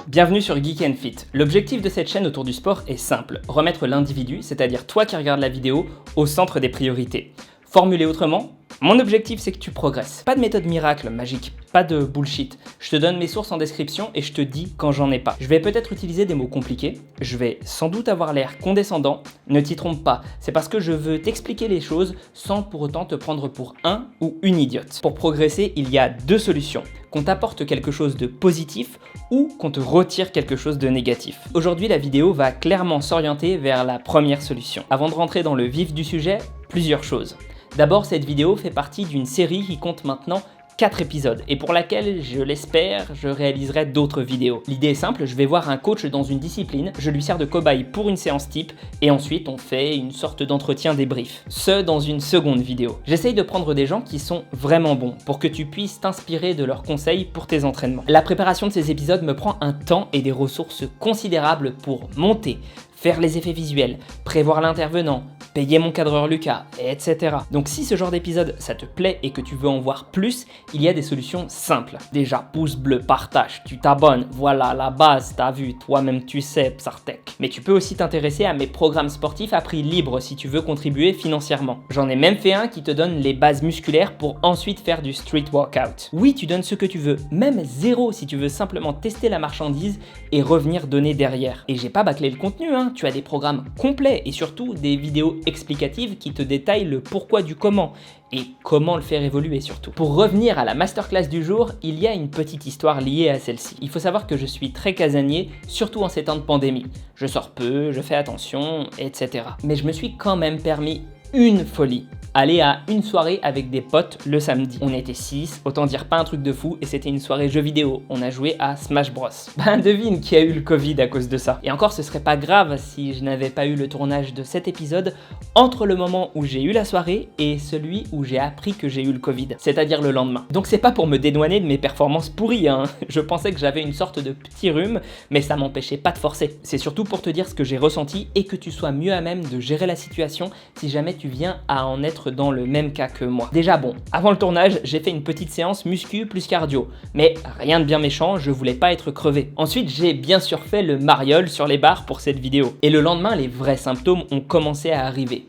Bienvenue sur Geek & Fit. L'objectif de cette chaîne autour du sport est simple, remettre l'individu, c'est-à-dire toi qui regardes la vidéo, au centre des priorités. Formulé autrement, mon objectif c'est que tu progresses. Pas de méthode miracle, magique, pas de bullshit. Je te donne mes sources en description et je te dis quand j'en ai pas. Je vais peut-être utiliser des mots compliqués, je vais sans doute avoir l'air condescendant, ne t'y trompe pas, c'est parce que je veux t'expliquer les choses sans pour autant te prendre pour un ou une idiote. Pour progresser, il y a deux solutions, qu'on t'apporte quelque chose de positif ou qu'on te retire quelque chose de négatif. Aujourd'hui, la vidéo va clairement s'orienter vers la première solution. Avant de rentrer dans le vif du sujet, plusieurs choses. D'abord, cette vidéo fait partie d'une série qui compte maintenant 4 épisodes et pour laquelle, je l'espère, je réaliserai d'autres vidéos. L'idée est simple, je vais voir un coach dans une discipline, je lui sers de cobaye pour une séance type et ensuite on fait une sorte d'entretien débrief. Ce dans une seconde vidéo. J'essaye de prendre des gens qui sont vraiment bons pour que tu puisses t'inspirer de leurs conseils pour tes entraînements. La préparation de ces épisodes me prend un temps et des ressources considérables pour monter, faire les effets visuels, prévoir l'intervenant, payer mon cadreur Lucas, etc. Donc si ce genre d'épisode ça te plaît et que tu veux en voir plus, il y a des solutions simples. Déjà, pouce bleu, partage, tu t'abonnes, voilà la base, t'as vu, toi-même tu sais, Psartec. Mais tu peux aussi t'intéresser à mes programmes sportifs à prix libre si tu veux contribuer financièrement. J'en ai même fait un qui te donne les bases musculaires pour ensuite faire du street workout. Oui, tu donnes ce que tu veux, même 0 si tu veux simplement tester la marchandise et revenir donner derrière. Et j'ai pas bâclé le contenu, hein. Tu as des programmes complets et surtout des vidéos explicatives qui te détaillent le pourquoi du comment et comment le faire évoluer surtout. Pour revenir à la masterclass du jour, il y a une petite histoire liée à celle-ci. Il faut savoir que je suis très casanier, surtout en ces temps de pandémie. Je sors peu, je fais attention, etc. Mais je me suis quand même permis une folie. Aller à une soirée avec des potes le samedi. On était 6, autant dire pas un truc de fou, et c'était une soirée jeux vidéo. On a joué à Smash Bros. Ben devine qui a eu le Covid à cause de ça. Et encore, ce serait pas grave si je n'avais pas eu le tournage de cet épisode entre le moment où j'ai eu la soirée et celui où j'ai appris que j'ai eu le Covid, c'est-à-dire le lendemain. Donc c'est pas pour me dédouaner de mes performances pourries, hein. Je pensais que j'avais une sorte de petit rhume, mais ça m'empêchait pas de forcer. C'est surtout pour te dire ce que j'ai ressenti et que tu sois mieux à même de gérer la situation si jamais tu viens à en être dans le même cas que moi. Déjà bon, avant le tournage, j'ai fait une petite séance muscu plus cardio, mais rien de bien méchant, je voulais pas être crevé. Ensuite, j'ai bien sûr fait le mariole sur les barres pour cette vidéo. Et le lendemain, les vrais symptômes ont commencé à arriver.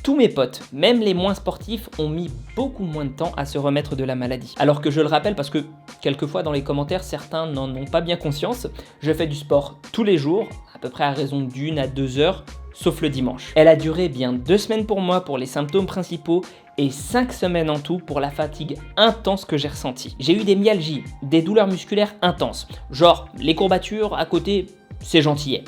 Tous mes potes, même les moins sportifs, ont mis beaucoup moins de temps à se remettre de la maladie. Alors que je le rappelle parce que quelquefois dans les commentaires, certains n'en ont pas bien conscience, je fais du sport tous les jours, à peu près à raison d'1 à 2 heures, sauf le dimanche. Elle a duré bien 2 semaines pour moi pour les symptômes principaux et 5 semaines en tout pour la fatigue intense que j'ai ressentie. J'ai eu des myalgies, des douleurs musculaires intenses, genre les courbatures à côté, c'est gentillet.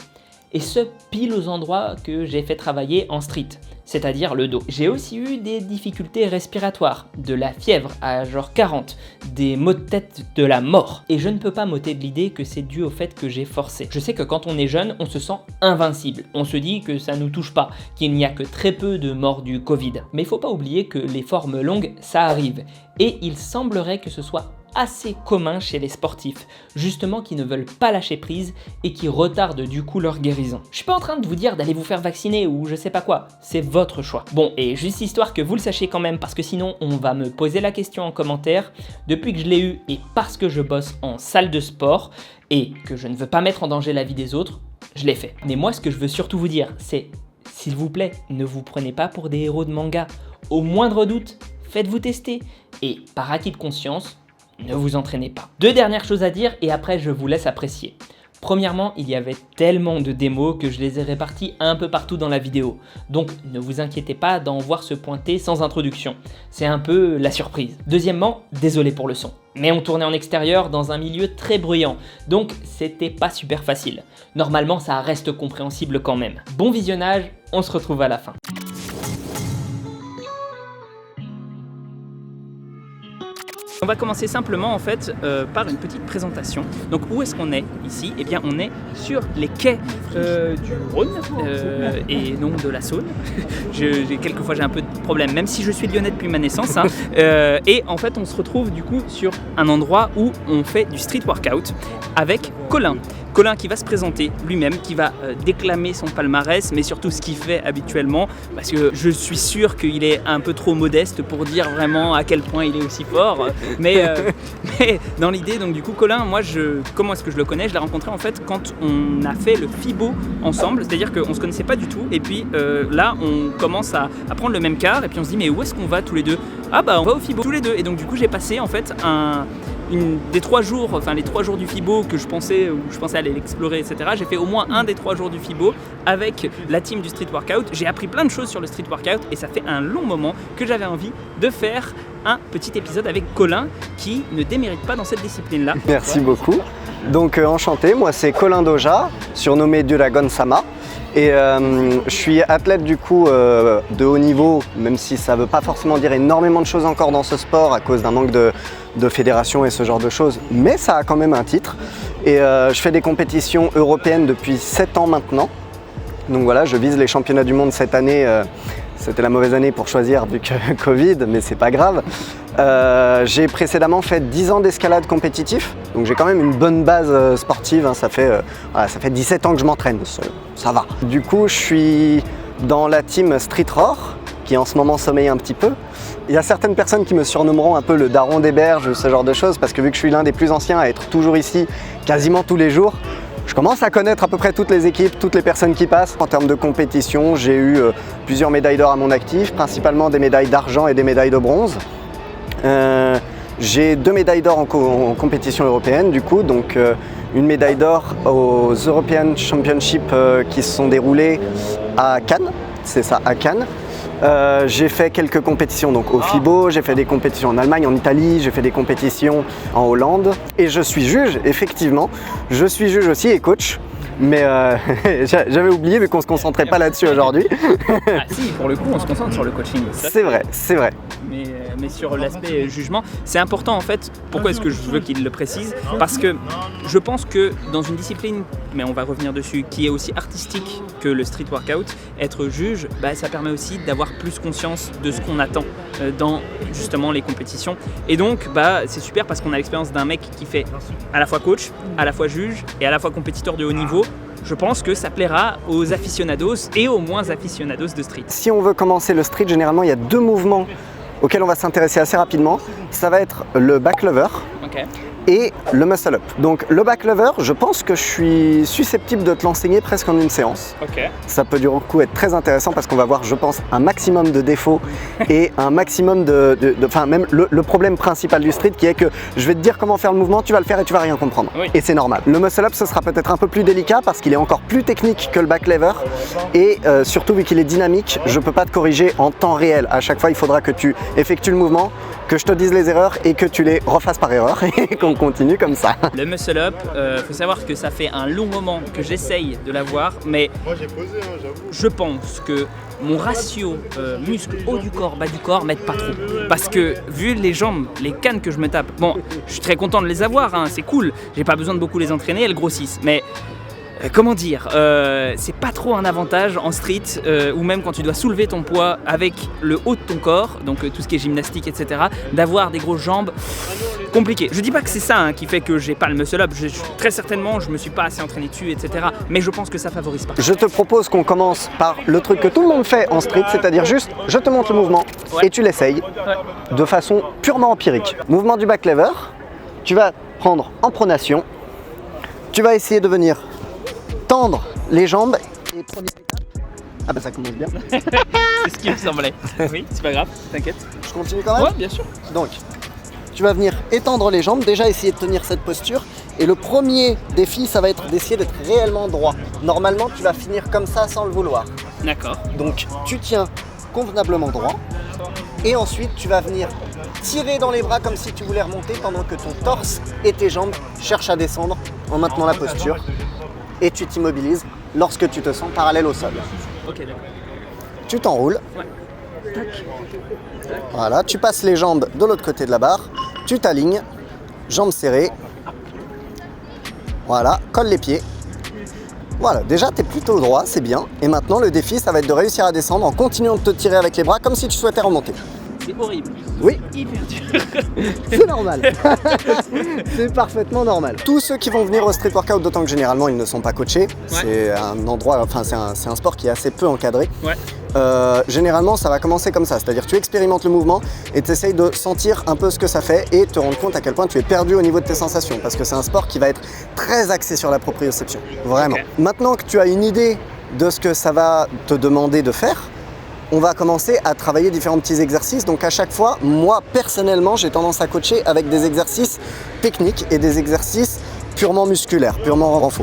Et ce pile aux endroits que j'ai fait travailler en street, c'est-à-dire le dos. J'ai aussi eu des difficultés respiratoires, de la fièvre à genre 40, des maux de tête de la mort. Et je ne peux pas m'ôter de l'idée que c'est dû au fait que j'ai forcé. Je sais que quand on est jeune, on se sent invincible. On se dit que ça nous touche pas, qu'il n'y a que très peu de morts du Covid. Mais il faut pas oublier que les formes longues, ça arrive. Et il semblerait que ce soit assez commun chez les sportifs, justement qui ne veulent pas lâcher prise et qui retardent du coup leur guérison. Je suis pas en train de vous dire d'aller vous faire vacciner ou je sais pas quoi, c'est votre choix. Bon, et juste histoire que vous le sachiez quand même, parce que sinon on va me poser la question en commentaire, depuis que je l'ai eu et parce que je bosse en salle de sport et que je ne veux pas mettre en danger la vie des autres, je l'ai fait. Mais moi ce que je veux surtout vous dire, c'est s'il vous plaît, ne vous prenez pas pour des héros de manga. Au moindre doute, faites-vous tester et par acquis de conscience, ne vous entraînez pas. 2 dernières choses à dire et après je vous laisse apprécier. Premièrement, il y avait tellement de démos que je les ai répartis un peu partout dans la vidéo. Donc ne vous inquiétez pas d'en voir se pointer sans introduction. C'est un peu la surprise. Deuxièmement, désolé pour le son. Mais on tournait en extérieur dans un milieu très bruyant, donc c'était pas super facile. Normalement, ça reste compréhensible quand même. Bon visionnage, on se retrouve à la fin. On va commencer simplement en fait par une petite présentation. Donc où est-ce qu'on est ici? Eh bien on est sur les quais du Rhône et non de la Saône. Quelquefois j'ai un peu de problème, même si je suis lyonnais depuis ma naissance. Hein. Et en fait on se retrouve du coup sur un endroit où on fait du street workout avec Colin. Colin qui va se présenter lui-même, qui va déclamer son palmarès, mais surtout ce qu'il fait habituellement, parce que je suis sûr qu'il est un peu trop modeste pour dire vraiment à quel point il est aussi fort. Mais dans l'idée, donc du coup, Colin, moi, comment est-ce que je le connais? Je l'ai rencontré en fait quand on a fait le FIBO ensemble, c'est-à-dire qu'on se connaissait pas du tout, et puis là, on commence à prendre le même car, et puis on se dit, mais où est-ce qu'on va tous les deux? Ah bah, on va au FIBO tous les deux, et donc du coup, j'ai passé en fait les 3 jours du FIBO où je pensais aller l'explorer, etc. J'ai fait au moins un des 3 jours du FIBO avec la team du street workout. J'ai appris plein de choses sur le street workout et ça fait un long moment que j'avais envie de faire un petit épisode avec Colin qui ne démérite pas dans cette discipline-là. Merci beaucoup. Donc enchanté, moi c'est Colin Doja, surnommé Dragon Sama. Et je suis athlète du coup de haut niveau, même si ça ne veut pas forcément dire énormément de choses encore dans ce sport à cause d'un manque de fédération et ce genre de choses, mais ça a quand même un titre. Et je fais des compétitions européennes depuis 7 ans maintenant. Donc voilà, je vise les championnats du monde cette année. C'était la mauvaise année pour choisir vu que Covid, mais c'est pas grave. J'ai précédemment fait 10 ans d'escalade compétitif, donc j'ai quand même une bonne base sportive, hein. Ça fait 17 ans que je m'entraîne, ça va. Du coup, je suis dans la team Street Roar, qui en ce moment sommeille un petit peu. Il y a certaines personnes qui me surnommeront un peu le daron des berges ou ce genre de choses, parce que vu que je suis l'un des plus anciens à être toujours ici, quasiment tous les jours, je commence à connaître à peu près toutes les équipes, toutes les personnes qui passent. En termes de compétition, j'ai eu plusieurs médailles d'or à mon actif, principalement des médailles d'argent et des médailles de bronze. J'ai 2 médailles d'or en compétition européenne du coup, donc une médaille d'or aux European Championships qui se sont déroulées à Cannes, c'est ça, à Cannes. J'ai fait quelques compétitions donc au FIBO, j'ai fait des compétitions en Allemagne, en Italie, j'ai fait des compétitions en Hollande et je suis juge, effectivement. Je suis juge aussi et coach, mais j'avais oublié vu qu'on se concentrait pas là-dessus aujourd'hui. Ah si, pour le coup on se concentre sur le coaching. C'est vrai, c'est vrai. Mais sur l'aspect jugement, c'est important en fait. Pourquoi est-ce que je veux qu'il le précise? Parce que je pense que dans une discipline, mais on va revenir dessus, qui est aussi artistique que le street workout, être juge, ça permet aussi d'avoir plus conscience de ce qu'on attend dans justement les compétitions. Et donc c'est super parce qu'on a l'expérience d'un mec qui fait à la fois coach, à la fois juge et à la fois compétiteur de haut niveau. Je pense que ça plaira aux aficionados et aux moins aficionados de street. Si on veut commencer le street, généralement il y a 2 mouvements auxquels on va s'intéresser assez rapidement. Ça va être le back lever et le muscle up. Donc le back lever, je pense que je suis susceptible de te l'enseigner presque en une séance. Ça peut du coup être très intéressant parce qu'on va voir, je pense, un maximum de défauts et un maximum enfin même le problème principal du street qui est que je vais te dire comment faire le mouvement, tu vas le faire et tu vas rien comprendre. Oui. Et c'est normal. Le muscle up, ce sera peut-être un peu plus délicat parce qu'il est encore plus technique que le back lever et surtout vu qu'il est dynamique, je peux pas te corriger en temps réel. À chaque fois, il faudra que tu effectues le mouvement, que je te dise les erreurs et que tu les refasses par erreur et qu'on continue comme ça. Le muscle up, faut savoir que ça fait un long moment que j'essaye de l'avoir, mais moi j'ai posé, hein, j'avoue. Je pense que mon ratio muscle haut du corps, bas du corps m'aide pas trop. Parce que vu les jambes, les cannes que je me tape, bon, je suis très content de les avoir, hein, c'est cool, j'ai pas besoin de beaucoup les entraîner, elles grossissent, mais comment dire, c'est pas trop un avantage en street ou même quand tu dois soulever ton poids avec le haut de ton corps, donc tout ce qui est gymnastique, etc., d'avoir des grosses jambes, compliqué. Je dis pas que c'est ça qui fait que j'ai pas le muscle up, très certainement je me suis pas assez entraîné dessus, etc., mais je pense que ça favorise pas. Je te propose qu'on commence par le truc que tout le monde fait en street, c'est-à-dire juste je te montre le mouvement et tu l'essayes de façon purement empirique. Mouvement du back lever, tu vas prendre en pronation, tu vas essayer de venir tendre les jambes et première étape. Ah bah ça commence bien. C'est ce qui me semblait. Oui, c'est pas grave, t'inquiète. Je continue quand même? Ouais, bien sûr. Donc, tu vas venir étendre les jambes, déjà essayer de tenir cette posture. Et le premier défi, ça va être d'essayer d'être réellement droit. Normalement, tu vas finir comme ça sans le vouloir. D'accord. Donc, tu tiens convenablement droit. Et ensuite, tu vas venir tirer dans les bras comme si tu voulais remonter pendant que ton torse et tes jambes cherchent à descendre en maintenant la posture. Et tu t'immobilises lorsque tu te sens parallèle au sol. Ok, d'accord. Tu t'enroules. Ouais. Voilà, tu passes les jambes de l'autre côté de la barre, tu t'alignes, jambes serrées. Voilà, colle les pieds. Voilà, déjà tu es plutôt droit, c'est bien. Et maintenant le défi, ça va être de réussir à descendre en continuant de te tirer avec les bras comme si tu souhaitais remonter. C'est horrible. Oui. Hyper dur. C'est normal. C'est parfaitement normal. Tous ceux qui vont venir au street workout, d'autant que généralement ils ne sont pas coachés, c'est un endroit, enfin c'est un sport qui est assez peu encadré. Ouais. Généralement ça va commencer comme ça, c'est-à-dire tu expérimentes le mouvement et tu essayes de sentir un peu ce que ça fait et te rendre compte à quel point tu es perdu au niveau de tes sensations, parce que c'est un sport qui va être très axé sur la proprioception, vraiment. Okay. Maintenant que tu as une idée de ce que ça va te demander de faire, on va commencer à travailler différents petits exercices. Donc à chaque fois, moi personnellement, j'ai tendance à coacher avec des exercices techniques et des exercices purement musculaires, purement renfo.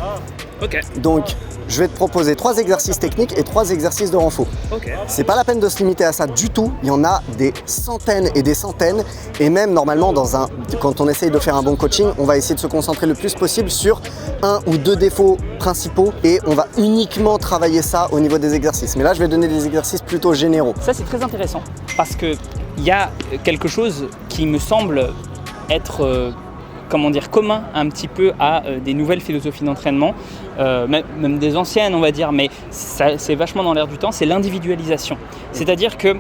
Okay. Donc je vais te proposer 3 exercices techniques et 3 exercices de renfo. Okay. C'est pas la peine de se limiter à ça du tout. Il y en a des centaines et des centaines. Et même normalement, quand on essaye de faire un bon coaching, on va essayer de se concentrer le plus possible sur 1 ou 2 défauts principaux et on va uniquement travailler ça au niveau des exercices. Mais là, je vais donner des exercices plutôt généraux. Ça, c'est très intéressant parce qu'il y a quelque chose qui me semble être commun un petit peu à des nouvelles philosophies d'entraînement, même des anciennes on va dire, mais c'est vachement dans l'air du temps, c'est l'individualisation. C'est-à-dire que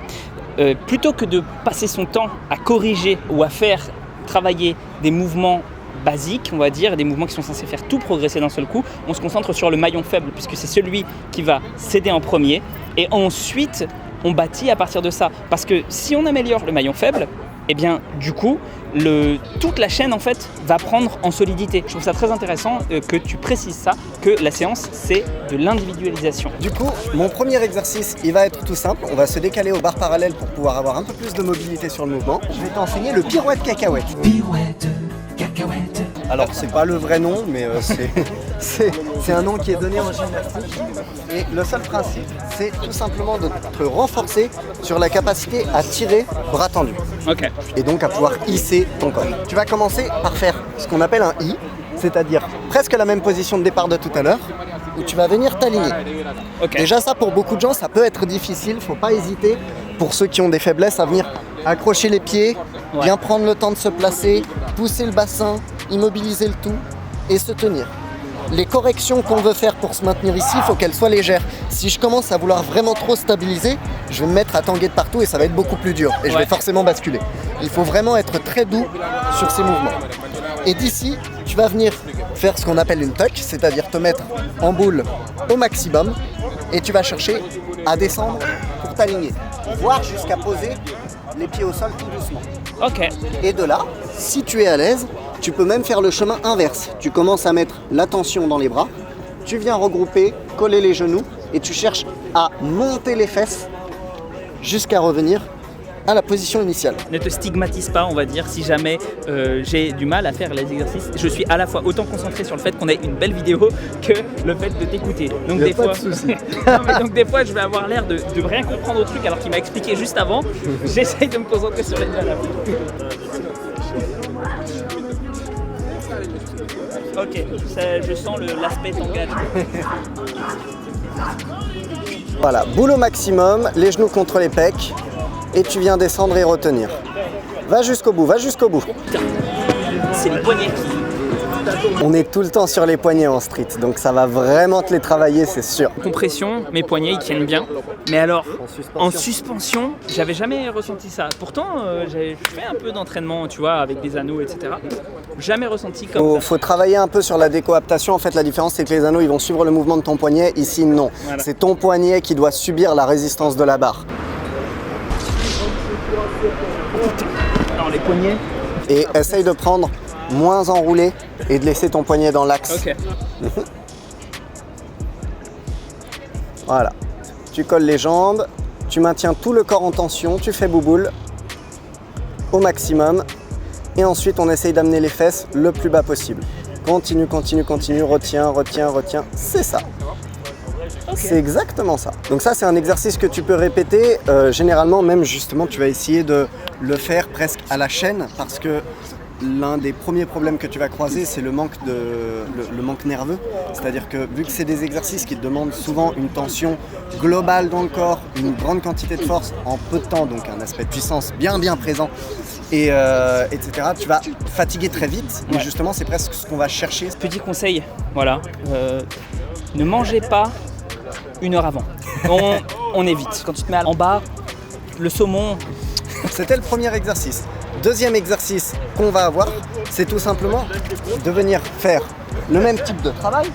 plutôt que de passer son temps à corriger ou à faire travailler des mouvements basiques, on va dire, des mouvements qui sont censés faire tout progresser d'un seul coup, on se concentre sur le maillon faible puisque c'est celui qui va céder en premier et ensuite on bâtit à partir de ça. Parce que si on améliore le maillon faible, eh bien du coup toute la chaîne en fait va prendre en solidité. Je trouve ça très intéressant que tu précises ça, que la séance c'est de l'individualisation. Du coup, mon premier exercice, il va être tout simple. On va se décaler aux barres parallèles pour pouvoir avoir un peu plus de mobilité sur le mouvement. Je vais t'enseigner le pirouette cacahuète. Pirouette cacahuète. Alors c'est pas le vrai nom, mais c'est un nom qui est donné en gymnastique. Et le seul principe, c'est tout simplement de te renforcer sur la capacité à tirer bras tendus. Okay. Et donc à pouvoir hisser ton corps. Tu vas commencer par faire ce qu'on appelle un I, c'est-à-dire presque la même position de départ de tout à l'heure, où tu vas venir t'aligner. Okay. Déjà ça, pour beaucoup de gens, ça peut être difficile, faut pas hésiter, pour ceux qui ont des faiblesses, à venir accrocher les pieds, bien prendre le temps de se placer, pousser le bassin, immobiliser le tout et se tenir. Les corrections qu'on veut faire pour se maintenir ici, il faut qu'elles soient légères. Si je commence à vouloir vraiment trop stabiliser, je vais me mettre à tanguer de partout et ça va être beaucoup plus dur. Et je vais forcément basculer. Il faut vraiment être très doux sur ces mouvements. Et d'ici, tu vas venir faire ce qu'on appelle une tuck, c'est-à-dire te mettre en boule au maximum et tu vas chercher à descendre pour t'aligner, voire jusqu'à poser les pieds au sol tout doucement. Ok. Et de là, si tu es à l'aise, tu peux même faire le chemin inverse. Tu commences à mettre la tension dans les bras, tu viens regrouper, coller les genoux et tu cherches à monter les fesses jusqu'à revenir à la position initiale. Ne te stigmatise pas, on va dire, si jamais j'ai du mal à faire les exercices. Je suis à la fois autant concentré sur le fait qu'on ait une belle vidéo que le fait de t'écouter. Donc des fois, donc des fois, je vais avoir l'air de rien comprendre au truc alors qu'il m'a expliqué juste avant. J'essaye de me concentrer sur les deux à la fois. Ok, je sens l'aspect t'engage. Voilà, boule au maximum, les genoux contre les pecs. Et tu viens descendre et retenir. Va jusqu'au bout, va jusqu'au bout. C'est les poignets qui... On est tout le temps sur les poignets en street, donc ça va vraiment te les travailler, c'est sûr. Compression, mes poignets ils tiennent bien. Mais alors, en suspension, j'avais jamais ressenti ça. Pourtant, j'ai fait un peu d'entraînement, tu vois, avec des anneaux, etc. Jamais ressenti comme ça. Faut travailler un peu sur la décoaptation. En fait, la différence, c'est que les anneaux, ils vont suivre le mouvement de ton poignet. Ici, non. Voilà. C'est ton poignet qui doit subir la résistance de la barre. Alors, les poignets. Et essaye de prendre moins enroulé et de laisser ton poignet dans l'axe. Ok. Voilà. Tu colles les jambes, tu maintiens tout le corps en tension, tu fais bouboule au maximum. Et ensuite, on essaye d'amener les fesses le plus bas possible. Continue, continue, continue, retiens, retiens, retiens. C'est ça. Okay. C'est exactement ça. Donc ça, c'est un exercice que tu peux répéter. Généralement, même justement, tu vas essayer de le faire presque à la chaîne parce que l'un des premiers problèmes que tu vas croiser, c'est le manque nerveux. C'est-à-dire que vu que c'est des exercices qui te demandent souvent une tension globale dans le corps, une grande quantité de force en peu de temps, donc un aspect de puissance bien présent, et etc., tu vas fatiguer très vite. Et justement, c'est presque ce qu'on va chercher. Petit conseil, voilà, ne mangez pas 1 heure avant. On évite. Quand tu te mets en bas, le saumon... C'était le premier exercice. Deuxième exercice qu'on va avoir, c'est tout simplement de venir faire le même type de travail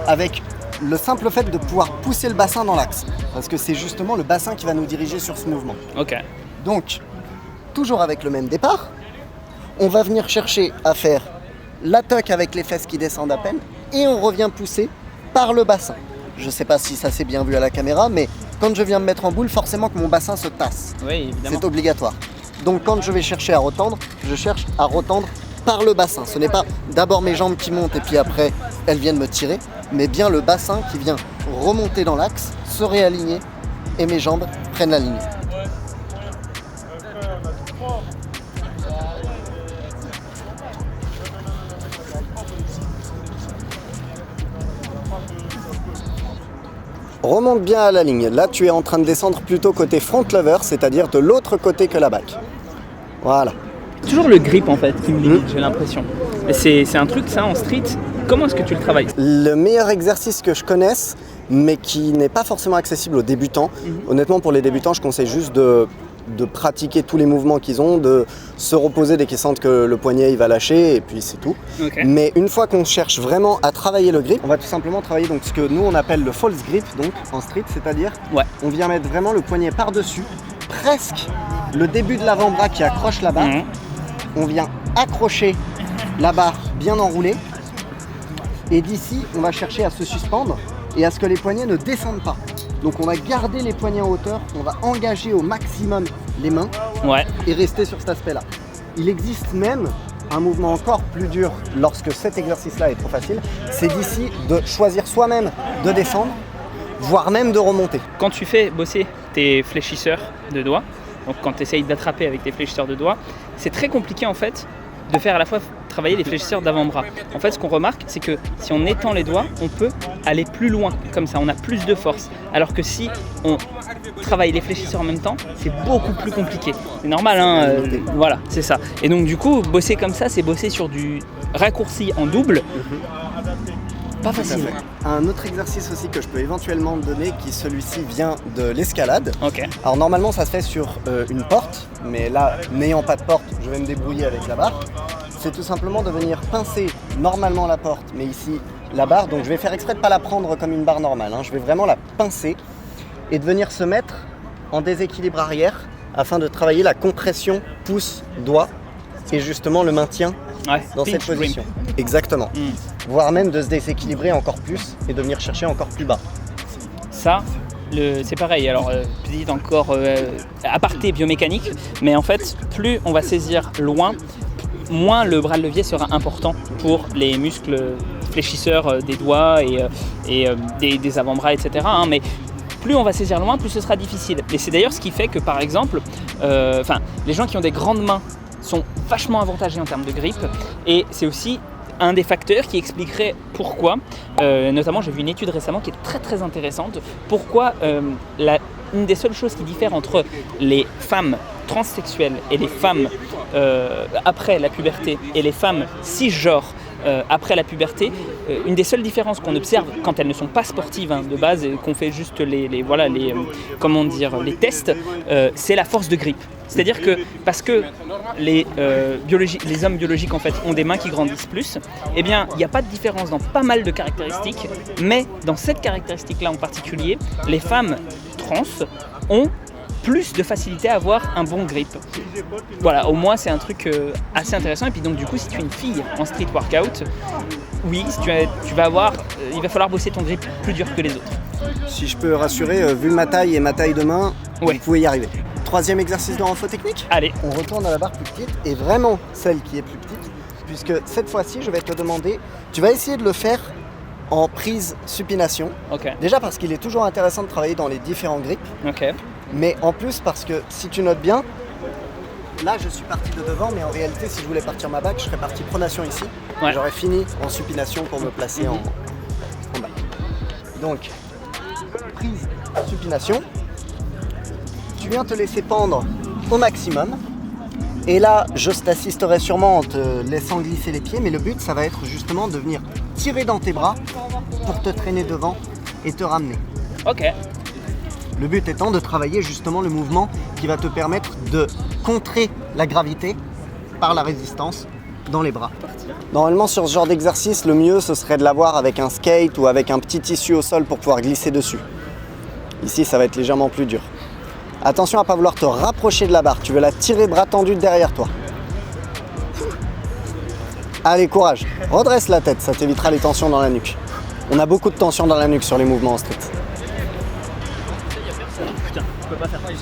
avec le simple fait de pouvoir pousser le bassin dans l'axe. Parce que c'est justement le bassin qui va nous diriger sur ce mouvement. Ok. Donc, toujours avec le même départ, on va venir chercher à faire la tuck avec les fesses qui descendent à peine et on revient pousser par le bassin. Je ne sais pas si ça s'est bien vu à la caméra, mais quand je viens me mettre en boule, forcément que mon bassin se tasse. Oui, évidemment. C'est obligatoire. Donc quand je vais chercher à retendre, je cherche à retendre par le bassin. Ce n'est pas d'abord mes jambes qui montent et puis après elles viennent me tirer, mais bien le bassin qui vient remonter dans l'axe, se réaligner et mes jambes prennent la ligne. Remonte bien à la ligne. Là, tu es en train de descendre plutôt côté front lever, c'est-à-dire de l'autre côté que la back. Voilà. Toujours le grip en fait qui me limite, j'ai l'impression. Mais c'est un truc ça en street. Comment est-ce que tu le travailles? Le meilleur exercice que je connaisse, mais qui n'est pas forcément accessible aux débutants. Honnêtement, pour les débutants, je conseille juste de pratiquer tous les mouvements qu'ils ont, de se reposer dès qu'ils sentent que le poignet il va lâcher et puis c'est tout. Okay. Mais une fois qu'on cherche vraiment à travailler le grip, on va tout simplement travailler donc ce que nous on appelle le false grip donc en street, c'est-à-dire on vient mettre vraiment le poignet par-dessus, presque le début de l'avant-bras qui accroche la barre. On vient accrocher la barre bien enroulée et d'ici on va chercher à se suspendre et à ce que les poignets ne descendent pas. Donc on va garder les poignets en hauteur, on va engager au maximum les mains et rester sur cet aspect-là. Il existe même un mouvement encore plus dur lorsque cet exercice-là est trop facile, c'est d'ici de choisir soi-même de descendre, voire même de remonter. Quand tu fais bosser tes fléchisseurs de doigts, donc quand tu essayes d'attraper avec tes fléchisseurs de doigts, c'est très compliqué en fait de faire à la fois travailler les fléchisseurs d'avant-bras. En fait, ce qu'on remarque, c'est que si on étend les doigts, on peut aller plus loin, comme ça, on a plus de force. Alors que si on travaille les fléchisseurs en même temps, c'est beaucoup plus compliqué. C'est normal, hein, voilà, c'est ça. Et donc du coup, bosser comme ça, c'est bosser sur du raccourci en double. Pas facile. Un autre exercice aussi que je peux éventuellement donner, qui celui-ci vient de l'escalade. Ok. Alors normalement ça se fait sur une porte, mais là n'ayant pas de porte, je vais me débrouiller avec la barre. C'est tout simplement de venir pincer normalement la porte, mais ici la barre, donc je vais faire exprès de ne pas la prendre comme une barre normale, hein. Je vais vraiment la pincer et de venir se mettre en déséquilibre arrière afin de travailler la compression pouce-doigt et justement le maintien dans cette position. Exactement. Voire même de se déséquilibrer encore plus et de venir chercher encore plus bas. Ça, c'est pareil. Alors, petit encore aparté biomécanique, mais en fait, plus on va saisir loin, moins le bras de levier sera important pour les muscles fléchisseurs des doigts et des avant-bras, etc. Hein, mais plus on va saisir loin, plus ce sera difficile. Et c'est d'ailleurs ce qui fait que, par exemple, les gens qui ont des grandes mains sont vachement avantagés en termes de grip, et c'est aussi un des facteurs qui expliquerait pourquoi, notamment j'ai vu une étude récemment qui est très très intéressante, pourquoi une des seules choses qui diffère entre les femmes transsexuelles et les femmes après la puberté et les femmes cisgenres après la puberté, une des seules différences qu'on observe quand elles ne sont pas sportives de base et qu'on fait juste les tests, c'est la force de grip. C'est-à-dire que parce que les hommes biologiques en fait ont des mains qui grandissent plus, eh bien il n'y a pas de différence dans pas mal de caractéristiques, mais dans cette caractéristique-là en particulier, les femmes trans ont plus de facilité à avoir un bon grip. Voilà, au moins c'est un truc assez intéressant. Et puis donc du coup, si tu es une fille en street workout, oui, tu vas avoir, il va falloir bosser ton grip plus dur que les autres. Si je peux rassurer, vu ma taille et ma taille de main, vous pouvez y arriver. Troisième exercice de renfort technique. Allez. On retourne à la barre plus petite et vraiment celle qui est plus petite, puisque cette fois-ci, je vais te demander, tu vas essayer de le faire en prise supination. Okay. Déjà parce qu'il est toujours intéressant de travailler dans les différents grips. Okay. Mais en plus parce que si tu notes bien, là je suis parti de devant, mais en réalité si je voulais partir ma back, je serais parti pronation ici. Ouais. J'aurais fini en supination pour me placer en bas. Donc, prise, supination. Tu viens te laisser pendre au maximum. Et là, je t'assisterai sûrement en te laissant glisser les pieds, mais le but, ça va être justement de venir tirer dans tes bras pour te traîner devant et te ramener. Ok. Le but étant de travailler justement le mouvement qui va te permettre de contrer la gravité par la résistance dans les bras. Normalement, sur ce genre d'exercice, le mieux, ce serait de l'avoir avec un skate ou avec un petit tissu au sol pour pouvoir glisser dessus. Ici, ça va être légèrement plus dur. Attention à ne pas vouloir te rapprocher de la barre, tu veux la tirer bras tendus derrière toi. Allez, courage, redresse la tête, ça t'évitera les tensions dans la nuque. On a beaucoup de tensions dans la nuque sur les mouvements en street. Putain, je peux pas faire plus.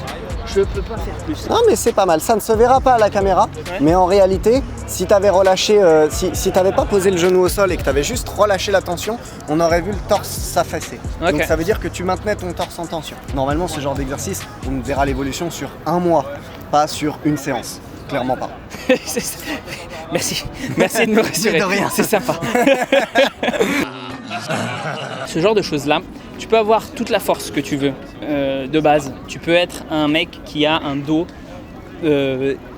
Je peux pas faire plus. Non mais c'est pas mal, ça ne se verra pas à la caméra, mais en réalité, si tu avais relâché, si tu n'avais pas posé le genou au sol et que tu avais juste relâché la tension, on aurait vu le torse s'affaisser. Okay. Donc ça veut dire que tu maintenais ton torse en tension. Normalement, ce genre d'exercice, on verra l'évolution sur un mois, pas sur une séance. Clairement pas. Merci de me rassurer. De rien. C'est sympa. Ce genre de choses-là, tu peux avoir toute la force que tu veux de base. Tu peux être un mec qui a un dos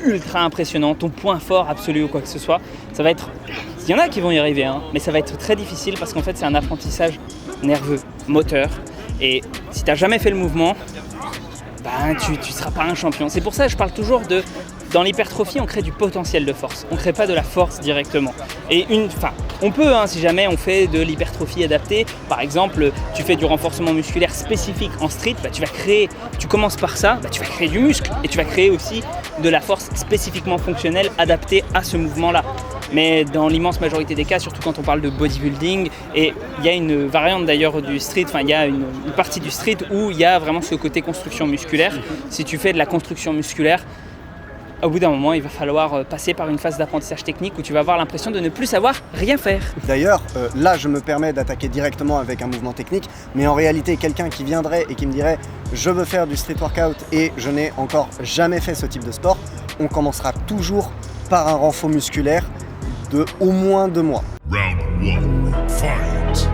ultra impressionnant, ton point fort absolu ou quoi que ce soit. Ça va être... Il y en a qui vont y arriver, hein, mais ça va être très difficile parce qu'en fait c'est un apprentissage nerveux, moteur. Et si tu n'as jamais fait le mouvement, ben, tu ne seras pas un champion. C'est pour ça que je parle toujours de... Dans l'hypertrophie, on crée du potentiel de force. On ne crée pas de la force directement. Et on peut, hein, si jamais on fait de l'hypertrophie adaptée, par exemple, tu fais du renforcement musculaire spécifique en street, bah, tu commences par ça, bah, tu vas créer du muscle et tu vas créer aussi de la force spécifiquement fonctionnelle adaptée à ce mouvement-là. Mais dans l'immense majorité des cas, surtout quand on parle de bodybuilding, et il y a une variante d'ailleurs du street, il y a une partie du street où il y a vraiment ce côté construction musculaire. Si tu fais de la construction musculaire, au bout d'un moment, il va falloir passer par une phase d'apprentissage technique où tu vas avoir l'impression de ne plus savoir rien faire. D'ailleurs, là, je me permets d'attaquer directement avec un mouvement technique, mais en réalité, quelqu'un qui viendrait et qui me dirait « je veux faire du street workout et je n'ai encore jamais fait ce type de sport », on commencera toujours par un renfort musculaire de au moins 2 mois. Round 1, fight!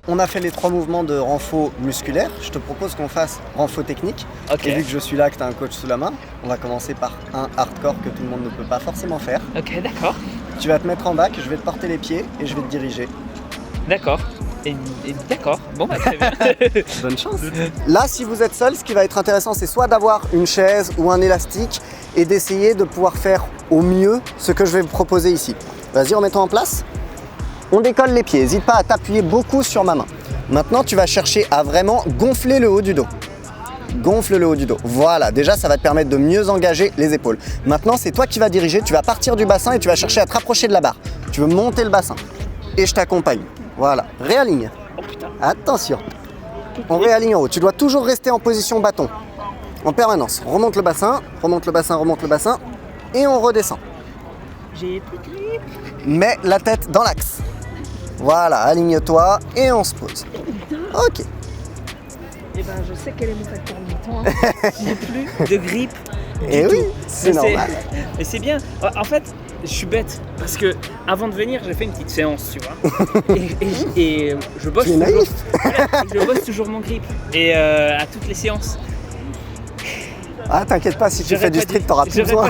On a fait les 3 mouvements de renfort musculaire. Je te propose qu'on fasse renfort technique. Ok. Et vu que je suis là, que tu as un coach sous la main, on va commencer par un hardcore que tout le monde ne peut pas forcément faire. Ok, d'accord. Tu vas te mettre en back, je vais te porter les pieds et je vais te diriger. D'accord. Et d'accord. Bon, bah, très bien. Bonne chance. Là, si vous êtes seul, ce qui va être intéressant, c'est soit d'avoir une chaise ou un élastique et d'essayer de pouvoir faire au mieux ce que je vais vous proposer ici. Vas-y, remettons en place. On décolle les pieds, n'hésite pas à t'appuyer beaucoup sur ma main. Maintenant, tu vas chercher à vraiment gonfler le haut du dos. Gonfle le haut du dos. Voilà, déjà ça va te permettre de mieux engager les épaules. Maintenant, c'est toi qui vas diriger, tu vas partir du bassin et tu vas chercher à te rapprocher de la barre. Tu veux monter le bassin. Et je t'accompagne. Voilà, réaligne. Attention. On réaligne en haut. Tu dois toujours rester en position bâton. En permanence. Remonte le bassin, remonte le bassin, remonte le bassin. Et on redescend. J'ai plus de grip. Mets la tête dans l'axe. Voilà, aligne-toi et on se pose. Ok. Eh ben, je sais quel est mon facteur limitant. Hein. J'ai plus de grip. Et oui, c'est normal. Mais c'est bien. En fait, je suis bête parce que avant de venir, j'ai fait une petite séance, tu vois. et je bosse Tu es toujours. naïf. Voilà, je bosse toujours mon grip. Et à toutes les séances. Ah, t'inquiète pas, si tu J'aurais fais du pas street, dit- t'auras plus j'aurais besoin.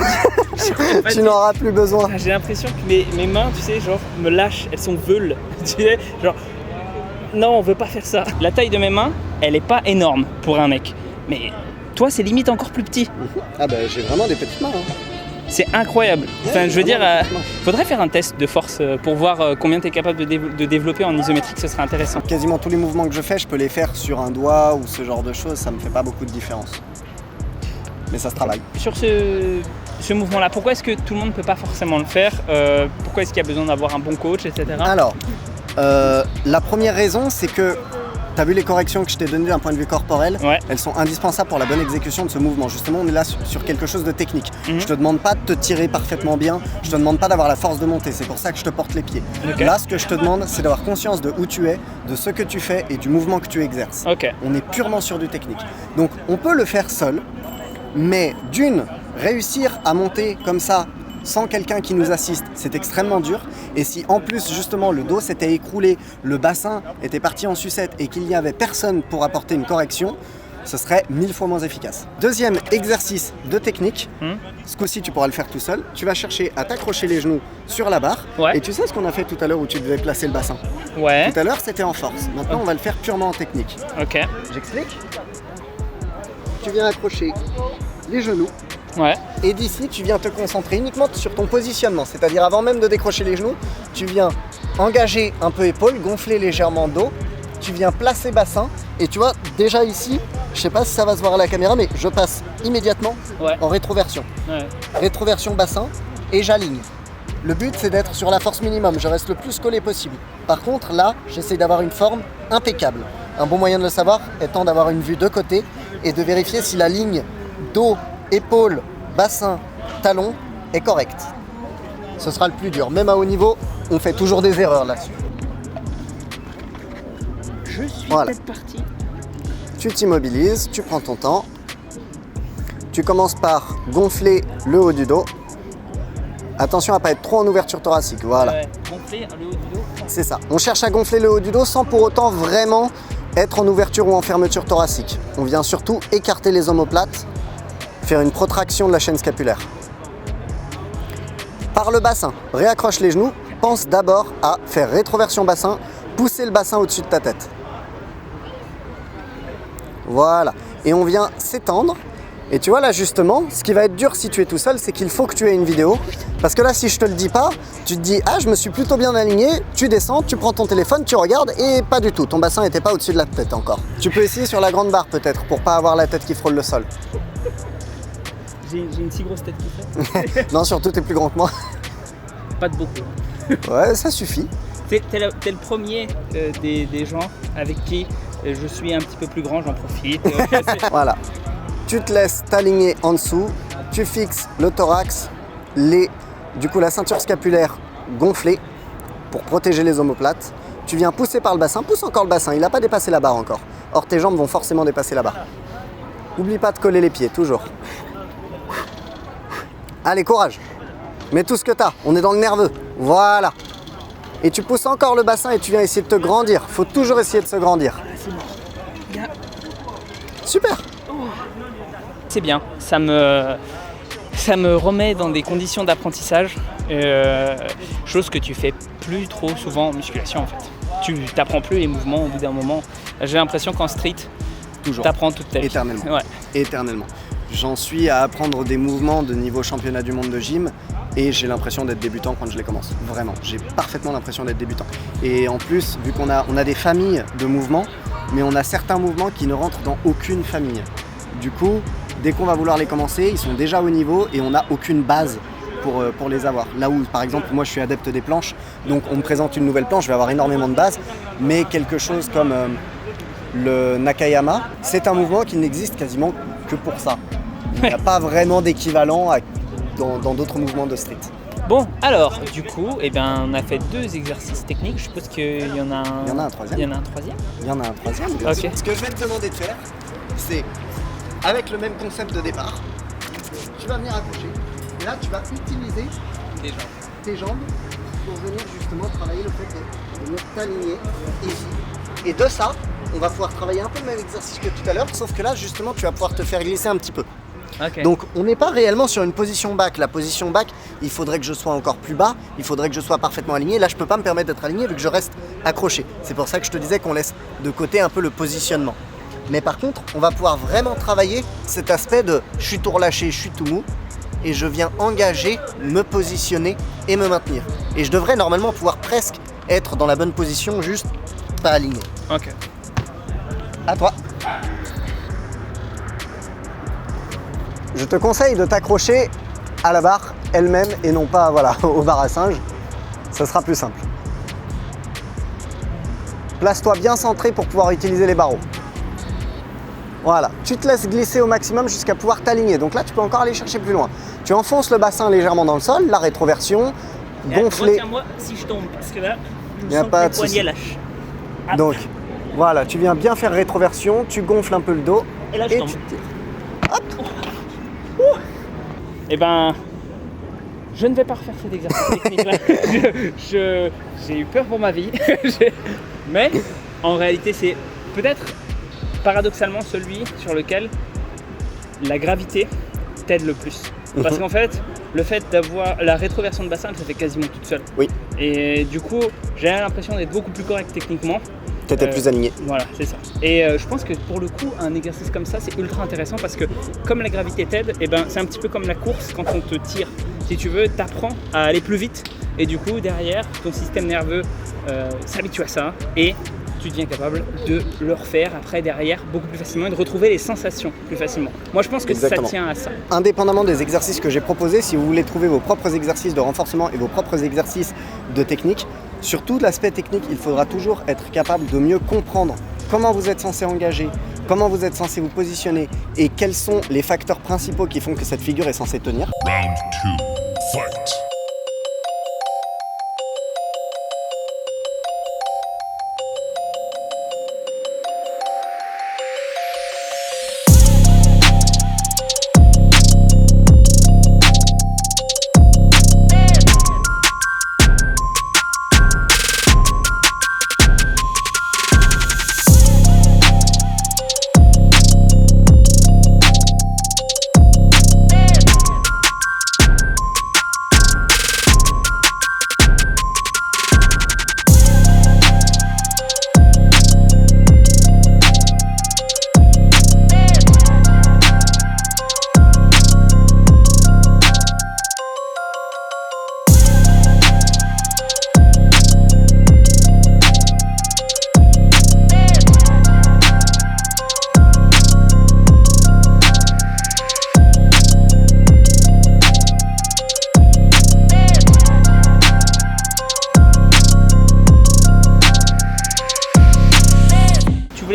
J'aurais pas Tu dit- n'auras plus besoin. J'ai l'impression que mes mains, tu sais, genre, me lâchent, elles sont veules. Tu sais, genre, non, on veut pas faire ça. La taille de mes mains, elle est pas énorme pour un mec. Mais toi, c'est limite encore plus petit. Ah bah j'ai vraiment des petites mains. Hein. C'est incroyable. Enfin, Ouais, je veux dire, vraiment des petites mains. faudrait faire un test de force pour voir combien tu es capable de développer en isométrique, ce serait intéressant. Quasiment tous les mouvements que je fais, je peux les faire sur un doigt ou ce genre de choses, ça me fait pas beaucoup de différence. Mais ça se travaille. Sur ce mouvement-là, pourquoi est-ce que tout le monde ne peut pas forcément le faire Pourquoi est-ce qu'il y a besoin d'avoir un bon coach, etc. Alors, la première raison, c'est que tu as vu les corrections que je t'ai données d'un point de vue corporel, Ouais. elles sont indispensables pour la bonne exécution de ce mouvement. Justement, on est là sur quelque chose de technique. Mhm. Je te demande pas de te tirer parfaitement bien, je te demande pas d'avoir la force de monter, c'est pour ça que je te porte les pieds. Ok. Là, ce que je te demande, c'est d'avoir conscience de où tu es, de ce que tu fais et du mouvement que tu exerces. Ok. On est purement sur du technique. Donc, on peut le faire seul, mais d'une, réussir à monter comme ça, sans quelqu'un qui nous assiste, c'est extrêmement dur. Et si en plus justement le dos s'était écroulé, le bassin était parti en sucette et qu'il n'y avait personne pour apporter une correction, ce serait 1000 fois moins efficace. Deuxième exercice de technique, ce coup-ci tu pourras le faire tout seul. Tu vas chercher à t'accrocher les genoux sur la barre. Ouais. Et tu sais ce qu'on a fait tout à l'heure où tu devais placer le bassin. Ouais. Tout à l'heure c'était en force. Maintenant on va le faire purement en technique. Ok. J'explique. Tu viens accrocher les genoux. Ouais. Et d'ici, tu viens te concentrer uniquement sur ton positionnement. C'est-à-dire avant même de décrocher les genoux, tu viens engager un peu épaule, gonfler légèrement dos. Tu viens placer bassin. Et tu vois, déjà ici, je sais pas si ça va se voir à la caméra, mais je passe immédiatement Ouais. en rétroversion. Ouais. Rétroversion bassin et j'aligne. Le but, c'est d'être sur la force minimum. Je reste le plus collé possible. Par contre, là, j'essaie d'avoir une forme impeccable. Un bon moyen de le savoir étant d'avoir une vue de côté et de vérifier si la ligne dos, épaule, bassin, talon est correcte. Ce sera le plus dur. Même à haut niveau, on fait toujours des erreurs là-dessus. Je suis Voilà. peut-être parti. Tu t'immobilises, tu prends ton temps. Tu commences par gonfler le haut du dos. Attention à ne pas être trop en ouverture thoracique. Voilà. Ouais. Gonfler le haut du dos. C'est ça. On cherche à gonfler le haut du dos sans pour autant vraiment être en ouverture ou en fermeture thoracique. On vient surtout écarter les omoplates, faire une protraction de la chaîne scapulaire. Par le bassin, réaccroche les genoux. Pense d'abord à faire rétroversion bassin, pousser le bassin au-dessus de ta tête. Voilà. Et on vient s'étendre. Et tu vois là justement, ce qui va être dur si tu es tout seul, c'est qu'il faut que tu aies une vidéo. Parce que là, si je te le dis pas, tu te dis « Ah, je me suis plutôt bien aligné », tu descends, tu prends ton téléphone, tu regardes et pas du tout. Ton bassin n'était pas au-dessus de la tête encore. Tu peux essayer sur la grande barre peut-être pour pas avoir la tête qui frôle le sol. J'ai une si grosse tête qui fait. Non, surtout t'es plus grand que moi. Pas de beaucoup. Ouais, ça suffit. T'es le premier des gens avec qui je suis un petit peu plus grand, j'en profite. Voilà. Tu te laisses t'aligner en dessous, tu fixes le thorax, du coup la ceinture scapulaire gonflée pour protéger les omoplates. Tu viens pousser par le bassin, pousse encore le bassin, il n'a pas dépassé la barre encore. Or tes jambes vont forcément dépasser la barre. N'oublie pas de coller les pieds, toujours. Allez, courage. Mets tout ce que t'as, on est dans le nerveux. Voilà. Et tu pousses encore le bassin et tu viens essayer de te grandir. Faut toujours essayer de se grandir. Super. C'est bien, ça me remet dans des conditions d'apprentissage, chose que tu fais plus trop souvent en musculation en fait. Tu t'apprends plus les mouvements au bout d'un moment. J'ai l'impression qu'en street, Toujours. t'apprends toute ta vie. Éternellement. Ouais. Éternellement. J'en suis à apprendre des mouvements de niveau championnat du monde de gym et j'ai l'impression d'être débutant quand je les commence. Vraiment, j'ai parfaitement l'impression d'être débutant. Et en plus, vu qu'on a des familles de mouvements, mais on a certains mouvements qui ne rentrent dans aucune famille. Du coup, dès qu'on va vouloir les commencer, ils sont déjà au niveau et on n'a aucune base pour les avoir. Là où, par exemple, moi je suis adepte des planches, donc on me présente une nouvelle planche, je vais avoir énormément de bases, mais quelque chose comme le Nakayama, c'est un mouvement qui n'existe quasiment que pour ça. Il n'y a pas vraiment d'équivalent dans d'autres mouvements de street. Bon, alors, du coup, on a fait 2 exercices techniques. Je suppose qu'il y en a un... Il y en a un troisième. Il y en a un troisième. Il y en a un troisième. Ok. Ce que je vais te demander de faire, c'est, avec le même concept de départ, tu vas venir accrocher. Et là, tu vas utiliser tes jambes pour venir justement travailler le fait de venir t'aligner ici. Et de ça, on va pouvoir travailler un peu le même exercice que tout à l'heure, sauf que là, justement, tu vas pouvoir te faire glisser un petit peu. Okay. Donc, on n'est pas réellement sur une position back. La position back, il faudrait que je sois encore plus bas, il faudrait que je sois parfaitement aligné. Là, je ne peux pas me permettre d'être aligné vu que je reste accroché. C'est pour ça que je te disais qu'on laisse de côté un peu le positionnement. Mais par contre, on va pouvoir vraiment travailler cet aspect de je suis tout relâché, je suis tout mou, et je viens engager, me positionner et me maintenir. Et je devrais normalement pouvoir presque être dans la bonne position, juste pas aligné. Ok. À toi. Je te conseille de t'accrocher à la barre elle-même et non pas au bar à singe. Ça sera plus simple. Place-toi bien centré pour pouvoir utiliser les barreaux. Voilà, tu te laisses glisser au maximum jusqu'à pouvoir t'aligner. Donc là, tu peux encore aller chercher plus loin. Tu enfonces le bassin légèrement dans le sol, la rétroversion, gonfler. Retiens-moi si je tombe, parce que là, je me Y a sens pas que de les poignets souci. lâchent. Hop. Donc, voilà, tu viens bien faire rétroversion, tu gonfles un peu le dos Et là, je tombe. tu tires. Je ne vais pas refaire cet exercice technique-là. J'ai eu peur pour ma vie. Mais en réalité, c'est peut-être paradoxalement celui sur lequel la gravité t'aide le plus. Parce qu'en fait, le fait d'avoir la rétroversion de bassin, elle se fait quasiment toute seule. Oui. Et du coup, j'ai l'impression d'être beaucoup plus correct techniquement. T'étais plus aligné. Voilà, c'est ça. Et je pense que pour le coup, un exercice comme ça, c'est ultra intéressant parce que comme la gravité t'aide, c'est un petit peu comme la course quand on te tire. Si tu veux, t'apprends à aller plus vite et du coup, derrière, ton système nerveux s'habitue à ça et tu deviens capable de le refaire après, derrière, beaucoup plus facilement et de retrouver les sensations plus facilement. Moi, je pense que Exactement. ça tient à ça. Indépendamment des exercices que j'ai proposés, si vous voulez trouver vos propres exercices de renforcement et vos propres exercices de technique, sur tout l'aspect technique, il faudra toujours être capable de mieux comprendre comment vous êtes censé engager, comment vous êtes censé vous positionner et quels sont les facteurs principaux qui font que cette figure est censée tenir. Round 2. Fight.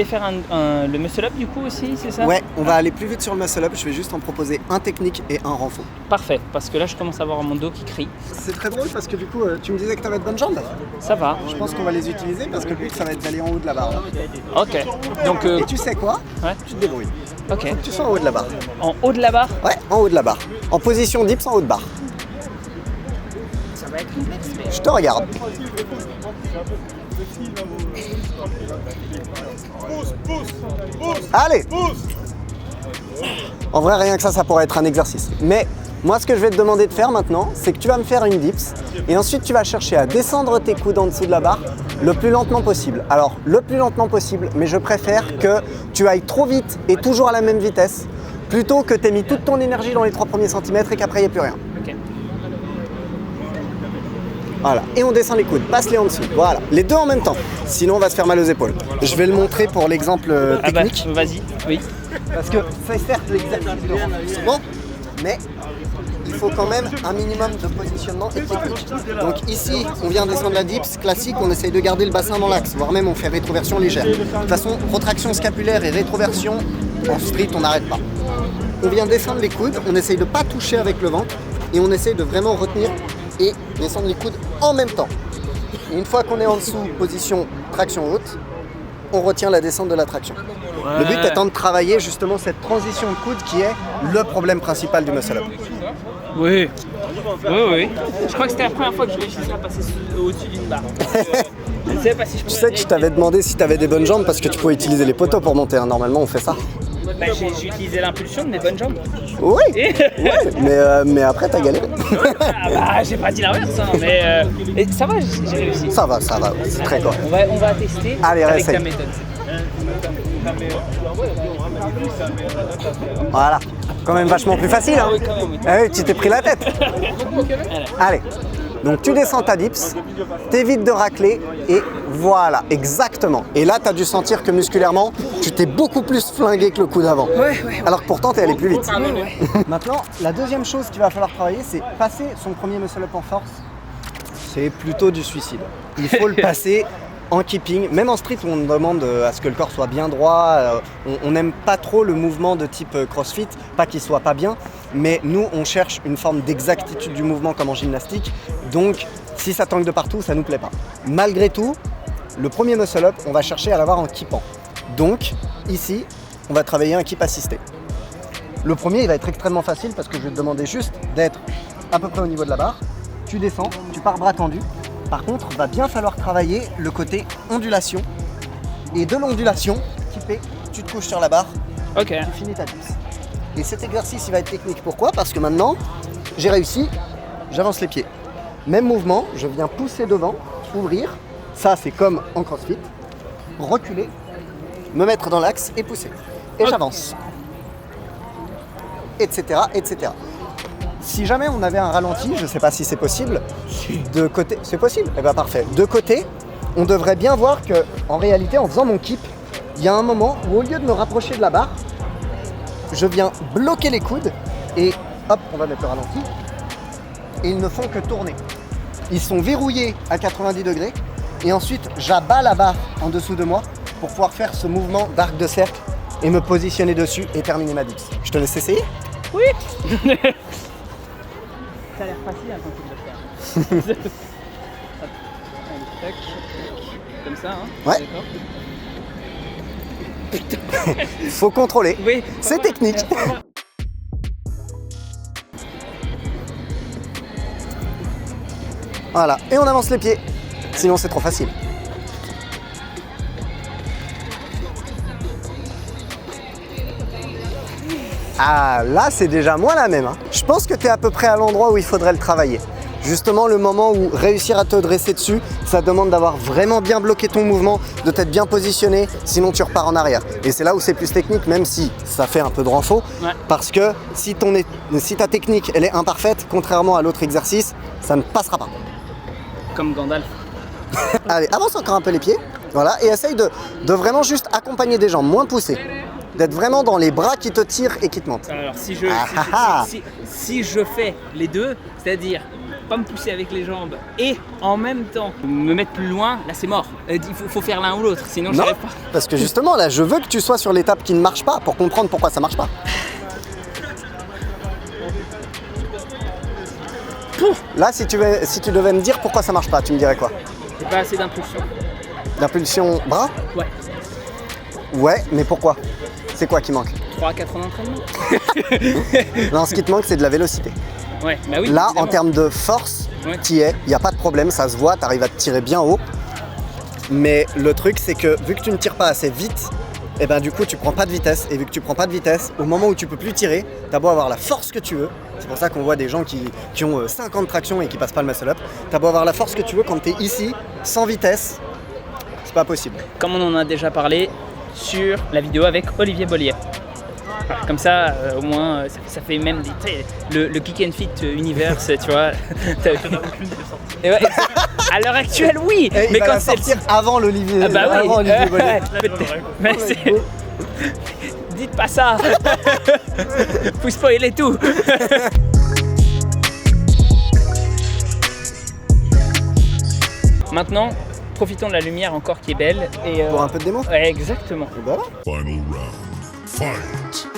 Faire le muscle up du coup aussi, c'est ça? Ouais, on va aller plus vite sur le muscle up, je vais juste en proposer un technique et un renfort. Parfait, parce que là je commence à avoir mon dos qui crie. C'est très drôle parce que du coup, tu me disais que tu avais de bonnes jambes. Ça va. Je pense qu'on va les utiliser parce que le but ça va être d'aller en haut de la barre. Là. Ok, donc Et tu sais quoi? ouais. Tu te débrouilles. Ok. Faut que tu sois en haut de la barre. En haut de la barre, Ouais, en haut de la barre. En position dips en haut de barre. ça va être complexe, mais... Je te regarde. Allez! En vrai, rien que ça pourrait être un exercice. Mais moi, ce que je vais te demander de faire maintenant, c'est que tu vas me faire une dips et ensuite tu vas chercher à descendre tes coudes en dessous de la barre le plus lentement possible. Alors, le plus lentement possible, mais je préfère que tu ailles trop vite et toujours à la même vitesse plutôt que tu aies mis toute ton énergie dans les 3 premiers centimètres et qu'après, il n'y ait plus rien. Ok. Voilà. Et on descend les coudes, passe-les en dessous. Voilà. Les deux en même temps. Sinon, on va se faire mal aux épaules. Je vais le montrer pour l'exemple technique. Vas-y, oui. Parce que c'est certes l'exercice de renforcement, mais il faut quand même un minimum de positionnement et de technique. Donc ici, on vient descendre la dips classique, on essaye de garder le bassin dans l'axe, voire même on fait rétroversion légère. De toute façon, protraction scapulaire et rétroversion, en street, on n'arrête pas. On vient descendre les coudes, on essaye de ne pas toucher avec le ventre et on essaye de vraiment retenir et descendre les coudes en même temps. Et une fois qu'on est en dessous, position traction haute, on retient la descente de la traction. Le but étant de travailler justement cette transition de coude qui est le problème principal du muscle-up. Oui. Oui. Je crois que c'était la première fois que je réussissais à passer au-dessus d'une barre. Je ne savais pas si je pouvais. Tu sais que je t'avais demandé si tu avais des bonnes jambes parce que tu pouvais utiliser les poteaux pour monter. Hein. Normalement, on fait ça. Bah, j'ai utilisé l'impulsion de mes bonnes jambes. Oui, mais après, t'as galéré. Ah bah, j'ai pas dit l'inverse, hein, mais ça va, j'ai réussi. Ça va, c'est très correct. On va tester. Allez, avec réessaye. ta méthode. Voilà, quand même vachement plus facile. Hein. Oui, quand même, oui. Ah oui, tu t'es pris la tête. Allez, donc tu descends ta dips, t'évites de racler et voilà, exactement. Et là, tu as dû sentir que musculairement, tu t'es beaucoup plus flingué que le coup d'avant. Ouais. Alors que pourtant, tu es allé plus vite. Maintenant, la deuxième chose qu'il va falloir travailler, c'est passer son premier muscle-up en force. C'est plutôt du suicide. Il faut le passer en keeping, même en street où on demande à ce que le corps soit bien droit, on n'aime pas trop le mouvement de type crossfit, pas qu'il soit pas bien, mais nous on cherche une forme d'exactitude du mouvement comme en gymnastique, donc si ça tangue de partout, ça nous plaît pas. Malgré tout, le premier muscle up, on va chercher à l'avoir en keepant. Donc ici, on va travailler un keep assisté. Le premier, il va être extrêmement facile parce que je vais te demander juste d'être à peu près au niveau de la barre, tu descends, tu pars bras tendus. Par contre, il va bien falloir travailler le côté ondulation. Et de l'ondulation, tu te couches sur la barre, Ok. tu finis ta dips. Et cet exercice, il va être technique. Pourquoi? Parce que maintenant, j'ai réussi, j'avance les pieds. Même mouvement, je viens pousser devant, ouvrir. Ça, c'est comme en crossfit. Reculer, me mettre dans l'axe et pousser. Et j'avance. Etc., etc. Si jamais on avait un ralenti, je ne sais pas si c'est possible, de côté, c'est possible, eh bien parfait. De côté, on devrait bien voir que, en réalité, en faisant mon keep, il y a un moment où au lieu de me rapprocher de la barre, je viens bloquer les coudes et hop, on va mettre le ralenti. Et ils ne font que tourner. Ils sont verrouillés à 90 degrés et ensuite j'abats la barre en dessous de moi pour pouvoir faire ce mouvement d'arc de cercle et me positionner dessus et terminer ma dips. Je te laisse essayer? Oui. Ça a l'air facile quand tu le faire. Tac, comme ça, hein. Ouais. D'accord. Faut contrôler. Oui. C'est technique. Voilà, et on avance les pieds. Sinon c'est trop facile. Ah, là c'est déjà moins la même. Hein. Je pense que tu es à peu près à l'endroit où il faudrait le travailler. Justement, le moment où réussir à te dresser dessus, ça demande d'avoir vraiment bien bloqué ton mouvement, de t'être bien positionné, sinon tu repars en arrière. Et c'est là où c'est plus technique, même si ça fait un peu de renfort, parce que si ta technique elle est imparfaite, contrairement à l'autre exercice, ça ne passera pas. Comme Gandalf. Allez, avance encore un peu les pieds, voilà, et essaye de vraiment juste accompagner des jambes, moins pousser. D'être vraiment dans les bras qui te tirent et qui te montent. Alors si je fais les deux, c'est-à-dire pas me pousser avec les jambes et en même temps me mettre plus loin, là c'est mort. Il faut faire l'un ou l'autre, sinon je n'arrive pas. Parce que justement là, je veux que tu sois sur l'étape qui ne marche pas pour comprendre pourquoi ça marche pas. Là, si tu devais me dire pourquoi ça marche pas, tu me dirais quoi? J'ai pas assez d'impulsion. D'impulsion bras? Ouais. Ouais, mais pourquoi? C'est quoi qui manque? 3 à 4 ans d'entraînement. Non, ce qui te manque, c'est de la vélocité. Ouais, bah oui. Là, évidemment. en termes de force, t'y es, il n'y a pas de problème, ça se voit, tu arrives à te tirer bien haut. Mais le truc, c'est que vu que tu ne tires pas assez vite, et ben du coup, tu prends pas de vitesse. Et vu que tu prends pas de vitesse, au moment où tu peux plus tirer, t'as beau avoir la force que tu veux. C'est pour ça qu'on voit des gens qui ont 50 tractions et qui passent pas le muscle up. T'as beau avoir la force que tu veux, quand t'es ici, sans vitesse, c'est pas possible. Comme on en a déjà parlé sur la vidéo avec Olivier Bollier. Comme ça, au moins, ça fait même des, le Geek and Fit Universe, tu vois. Et ouais, à l'heure actuelle, oui. Et mais il va quand la sortir avant l'Olivier. Ah bah oui. Avant Olivier Bolet. Mais dites pas ça. Vous spoilez tout. Maintenant, profitons de la lumière encore qui est belle. Et, Pour un peu de démo. ouais, exactement. Et voilà. Final round. Fight.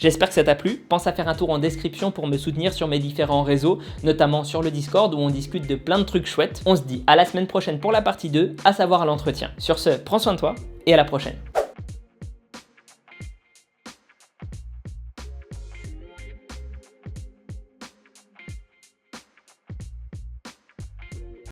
J'espère que ça t'a plu. Pense à faire un tour en description pour me soutenir sur mes différents réseaux, notamment sur le Discord où on discute de plein de trucs chouettes. On se dit à la semaine prochaine pour la partie 2, à savoir l'entretien. Sur ce, prends soin de toi et à la prochaine.